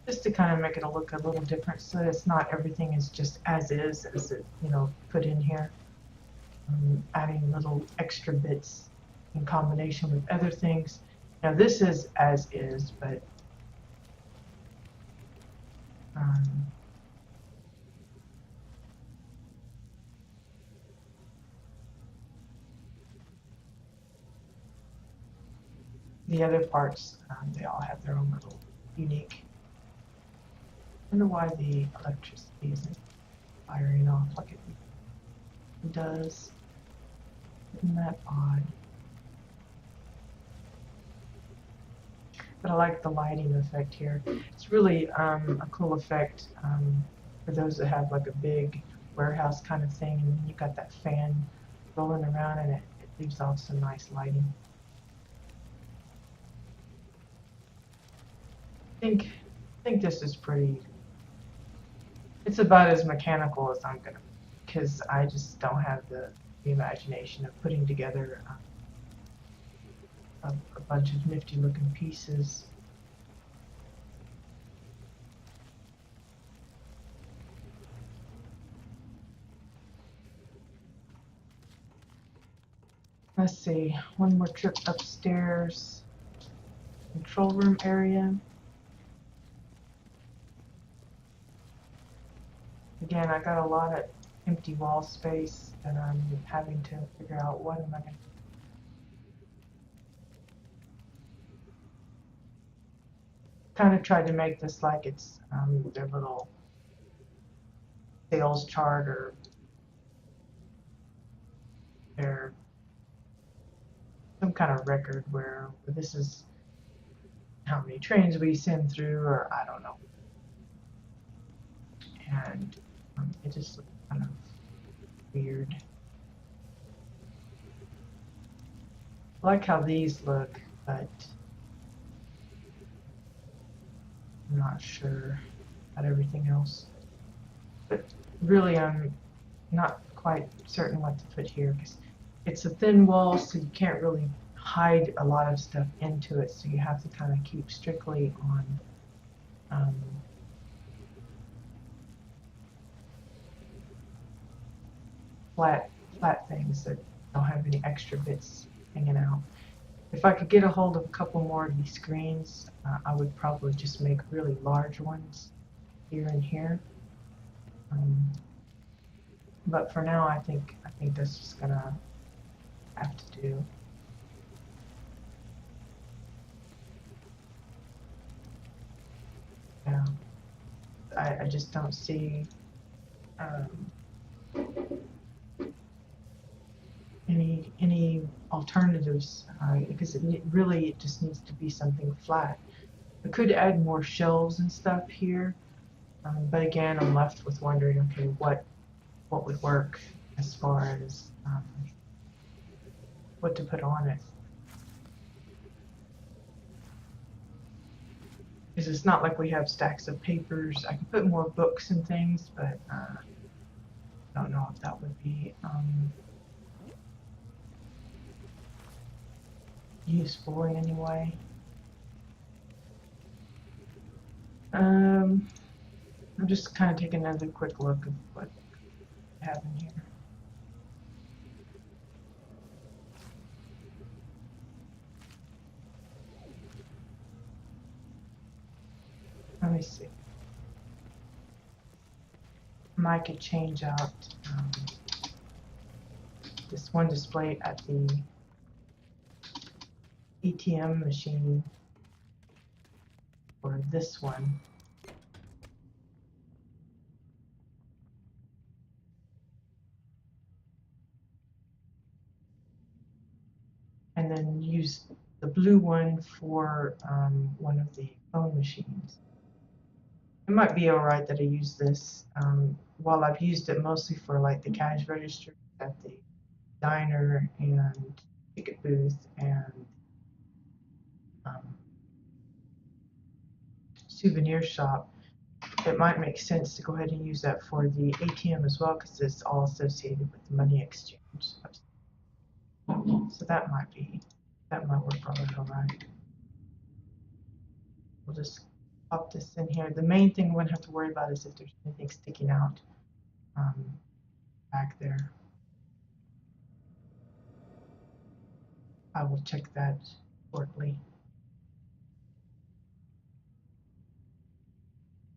Just to kind of make it look a little different, so it's not everything is just as is, as it, you know, put in here. Adding little extra bits in combination with other things. Now this is as is, but The other parts, they all have their own little unique. I wonder why the electricity isn't firing off like it does. Isn't that odd? But I like the lighting effect here. It's really a cool effect for those that have like a big warehouse kind of thing, and then you got that fan rolling around, and it leaves off some nice lighting. I think this is pretty. It's about as mechanical as I'm gonna, because I just don't have the imagination of putting together a bunch of nifty looking pieces. Let's see, one more trip upstairs. Control room area. Again, I got a lot of empty wall space and I'm having to figure out what am I going to do. Kind of tried to make this like it's their little sales chart or their some kind of record where this is how many trains we send through, or I don't know. And it just looks kind of weird. I like how these look, but I'm not sure about everything else. But really, I'm not quite certain what to put here because it's a thin wall, so you can't really hide a lot of stuff into it. So you have to kind of keep strictly on flat things that don't have any extra bits hanging out. If I could get a hold of a couple more of these screens, I would probably just make really large ones here and here. But for now, I think that's just gonna have to do. Yeah, I just don't see any alternatives because it just needs to be something flat. I could add more shelves and stuff here, but again, I'm left with wondering, okay, what would work as far as what to put on it. Because it's not like we have stacks of papers. I could put more books and things, but I don't know if that would be useful in any way. I'm just kind of taking another quick look at what I have in here. Let me see. I could change out this one display at the ATM machine for this one. And then use the blue one for one of the phone machines. It might be alright that I use this while I've used it mostly for like the cash register at the diner and ticket booth and souvenir shop. It might make sense to go ahead and use that for the ATM as well because it's all associated with the money exchange. So that might work alright. We'll just pop this in here. The main thing we're gonna have to worry about is if there's anything sticking out back there. I will check that shortly.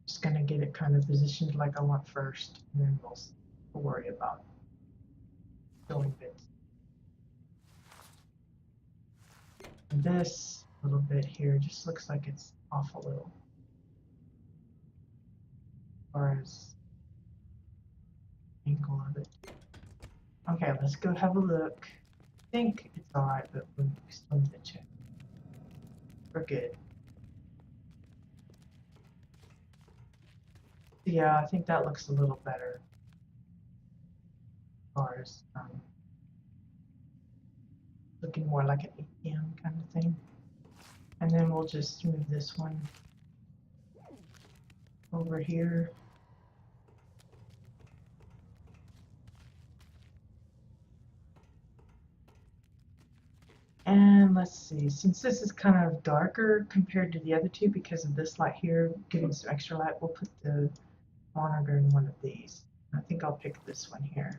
Just gonna get it kind of positioned like I want first, and then we'll worry about filling bits. And this a little bit here. It just looks like it's off a little. As far as angle of it. Okay, let's go have a look. I think it's alright, but we still need to check. We're good. Yeah, I think that looks a little better. As far as looking more like an ATM kind of thing. And then we'll just move this one over here. And let's see, since this is kind of darker compared to the other two because of this light here giving some extra light, we'll put the monitor in one of these. I think I'll pick this one here.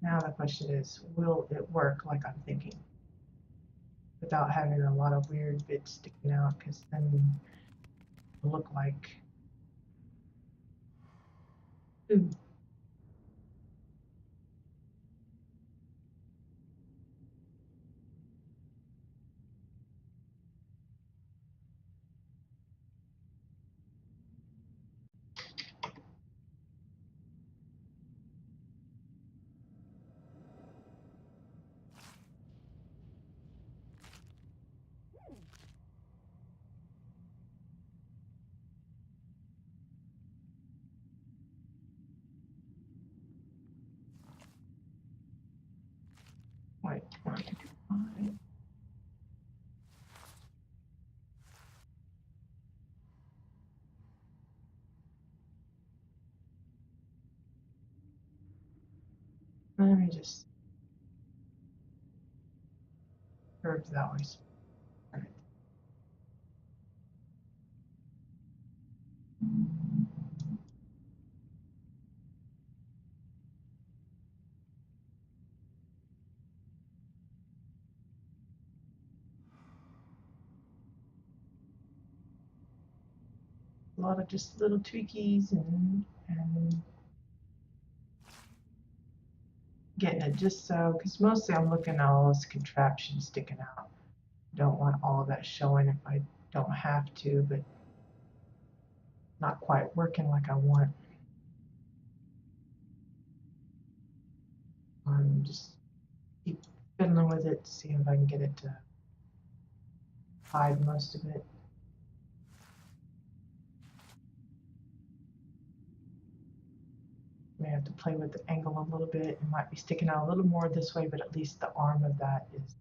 Now the question is, will it work like I'm thinking? Without having a lot of weird bits sticking out, because then it'll look like... Ooh. Wait, 1, 2, 5. Let me just curve that way. Right. A lot of just little tweakies and getting it just so, because mostly I'm looking at all this contraption sticking out. Don't want all of that showing if I don't have to, but not quite working like I want. Just keep fiddling with it to see if I can get it to hide most of it. May have to play with the angle a little bit. It might be sticking out a little more this way, but at least the arm of that is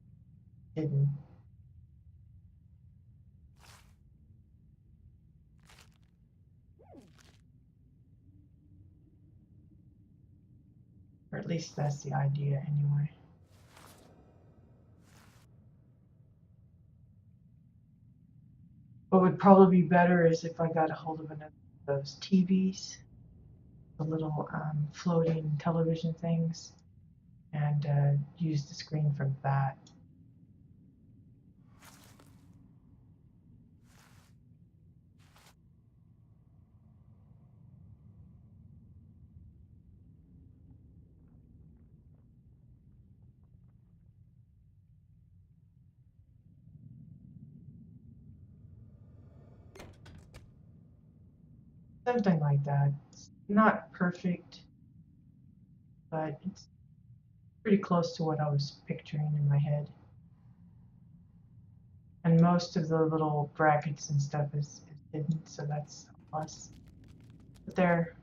hidden. Or at least that's the idea anyway. What would probably be better is if I got a hold of another of those TVs, the little floating television things, and use the screen from that. Something like that. It's not perfect, but it's pretty close to what I was picturing in my head. And most of the little brackets and stuff is hidden, so that's a plus. But they're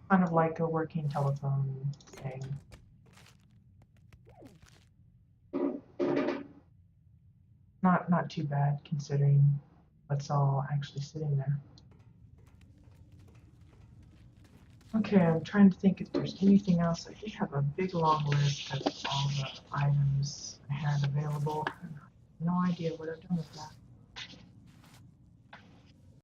kind of like a working telephone thing. Not too bad considering what's all actually sitting there. Okay, I'm trying to think if there's anything else. I did have a big long list of all the items I had available. No idea what I've done with that.